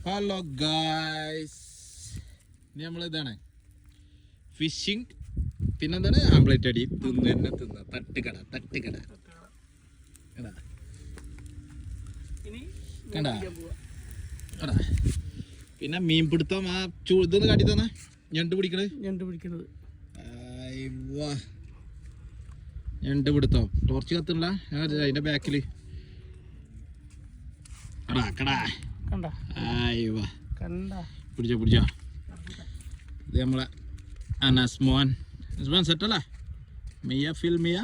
Hello guys, ഇനി നമ്മളിതാണ് fishing, പിന്നെന്താണ് ആംപ്ലേറ്റ് അടി, തിന്ന് തട്ടുകട കണ്ടാ കടാ. പിന്നെ മീൻ പിടുത്തം, ആ ഇതൊന്ന് കാട്ടി തന്നെ ഞണ്ട് പിടിക്കണത് ഞണ്ട് പിടുത്തം. ടോർച്ച് കത്തുള്ള അതിന്റെ ബാക്കില് പിടിച്ചോ. ഇത് നമ്മളെ അനസ് മോൻ സെറ്റല്ലേ? മിയ ഫിൽ മിയ